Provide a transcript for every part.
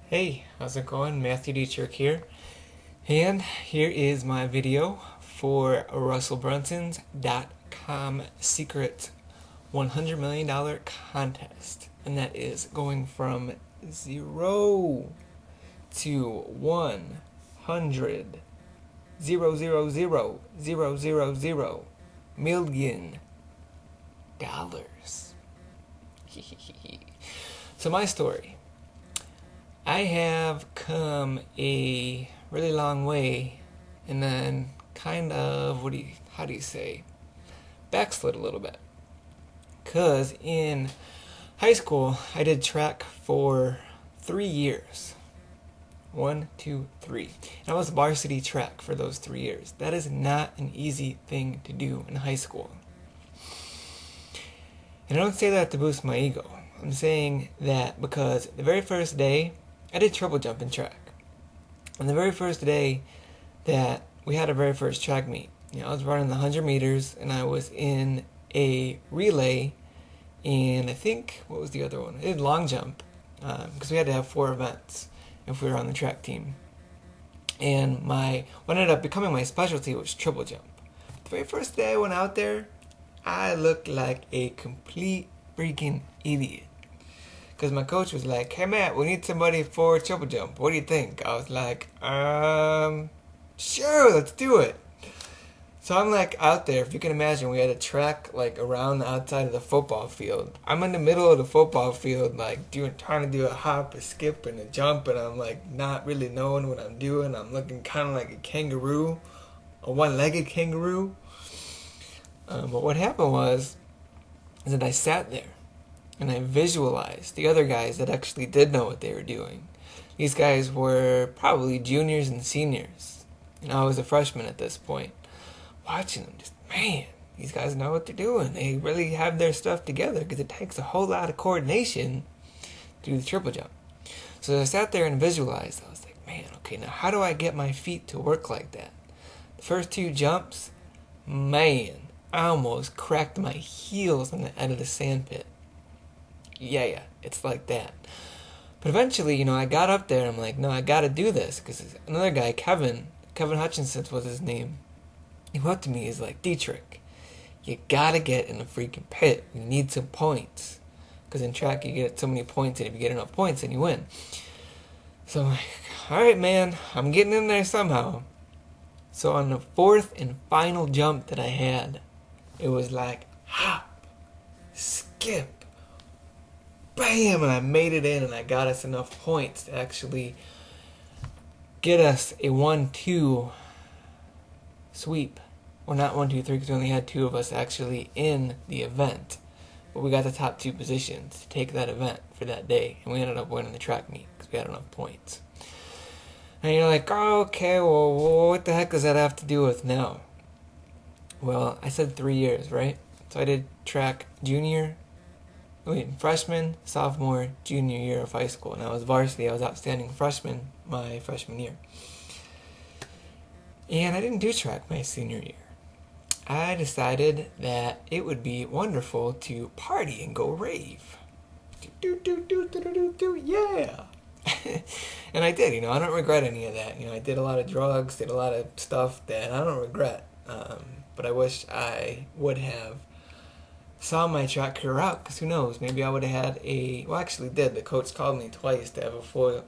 Hey, how's it going? Matthew Detrick here. And here is my video for RussellBrunson's.com secret $100 million contest. And that is going from 0 to 100 million dollars. So my story. I have come a really long way and then kind of, how do you say, backslid a little bit. Because in high school, I did track for 3 years. 1, 2, 3. And I was varsity track for those 3 years. That is not an easy thing to do in high school. And I don't say that to boost my ego. I'm saying that because the very first day, I did triple jump in track. And the very first day that we had our very first track meet, I was running the 100 meters and I was in a relay and I think, what was the other one? I did long jump because we had to have 4 events if we were on the track team. And what ended up becoming my specialty was triple jump. The very first day I went out there, I looked like a complete freaking idiot. Because my coach was like, hey Matt, we need somebody for triple jump. What do you think? I was like, sure, let's do it. So I'm like out there, if you can imagine, we had a track like around the outside of the football field. I'm in the middle of the football field, like trying to do a hop, a skip, and a jump, and I'm like not really knowing what I'm doing. I'm looking kind of like a kangaroo, a one-legged kangaroo. But what happened is that I sat there. And I visualized the other guys that actually did know what they were doing. These guys were probably juniors and seniors. And I was a freshman at this point. Watching them, just, man, these guys know what they're doing. They really have their stuff together because it takes a whole lot of coordination to do the triple jump. So I sat there and visualized. I was like, man, okay, now how do I get my feet to work like that? The first 2 jumps, man, I almost cracked my heels on the end of the sand pit. Yeah, it's like that. But eventually, I got up there and I'm like, no, I gotta do this. Because another guy, Kevin Hutchinson was his name. He went up to me, he's like, Detrick, you gotta get in the freaking pit. You need some points. Because in track, you get so many points, and if you get enough points, then you win. So I'm like, alright, man, I'm getting in there somehow. So on the 4th and final jump that I had, it was like, hop, skip, bam, and I made it in, and I got us enough points to actually get us a 1-2 sweep. Or not 1, 2, 3, because we only had 2 of us actually in the event. But we got the top 2 positions to take that event for that day, and we ended up winning the track meet because we had enough points. And you're like, oh, okay, well, what the heck does that have to do with now? Well, I said 3 years, right? So I did track freshman, sophomore, junior year of high school. And I was varsity. I was outstanding freshman my freshman year. And I didn't do track my senior year. I decided that it would be wonderful to party and go rave. Yeah! And I did, I don't regret any of that. I did a lot of drugs, did a lot of stuff that I don't regret. But I wish I would have saw my track career out, because who knows, maybe I would have had actually did. The coach called me twice to have a full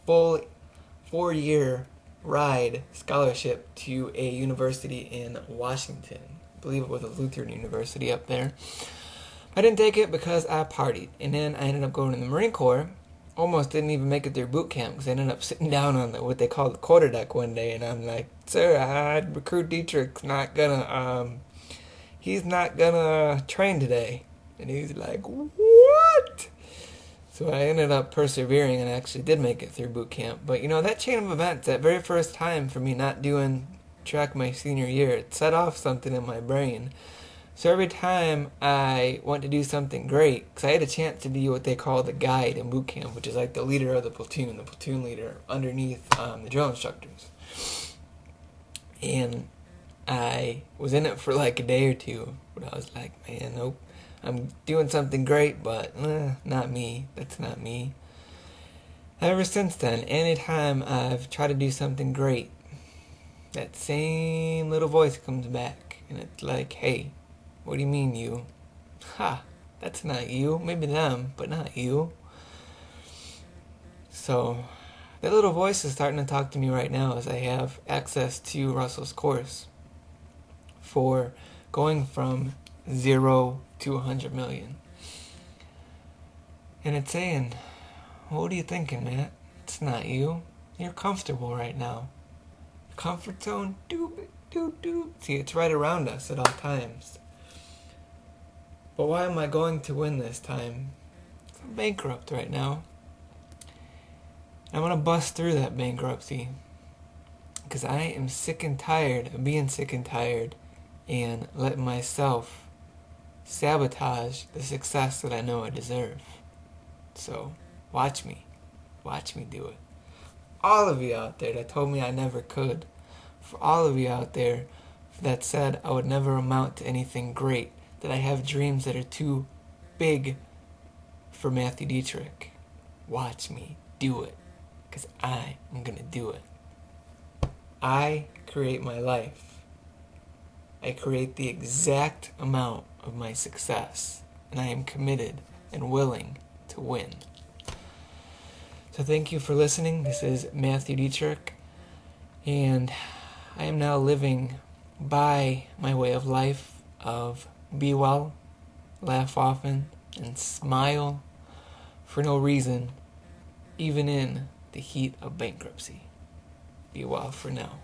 4-year ride scholarship to a university in Washington. I believe it was a Lutheran university up there. I didn't take it because I partied, and then I ended up going to the Marine Corps. Almost didn't even make it through boot camp because I ended up sitting down on what they call the quarterdeck one day, and I'm like, sir, recruit Detrick's he's not gonna train today. And he's like, what? So I ended up persevering and I actually did make it through boot camp. But that chain of events, that very first time for me not doing track my senior year, it set off something in my brain. So every time I went to do something great, because I had a chance to be what they call the guide in boot camp, which is like the leader of the platoon leader underneath the drill instructors. And I was in it for like a day or 2, but I was like, man, nope, I'm doing something great, but not me. That's not me. Ever since then, anytime I've tried to do something great, that same little voice comes back, and it's like, hey, what do you mean you? Ha, that's not you. Maybe them, but not you. So, that little voice is starting to talk to me right now as I have access to Russell's course for going from 0 to 100 million. And it's saying, what are you thinking, Matt? It's not you. You're comfortable right now. Comfort zone, doop. See, it's right around us at all times. But why am I going to win this time? I'm bankrupt right now. I'm going to bust through that bankruptcy. Because I am sick and tired of being sick and tired and letting myself sabotage the success that I know I deserve. So, watch me. Watch me do it. All of you out there that told me I never could. For all of you out there that said I would never amount to anything great. That I have dreams that are too big for Matthew Detrick. Watch me do it. Because I am going to do it. I create my life. I create the exact amount of my success. And I am committed and willing to win. So thank you for listening. This is Matthew Detrick. And I am now living by my way of life of be well, laugh often, and smile for no reason, even in the heat of bankruptcy. Be well for now.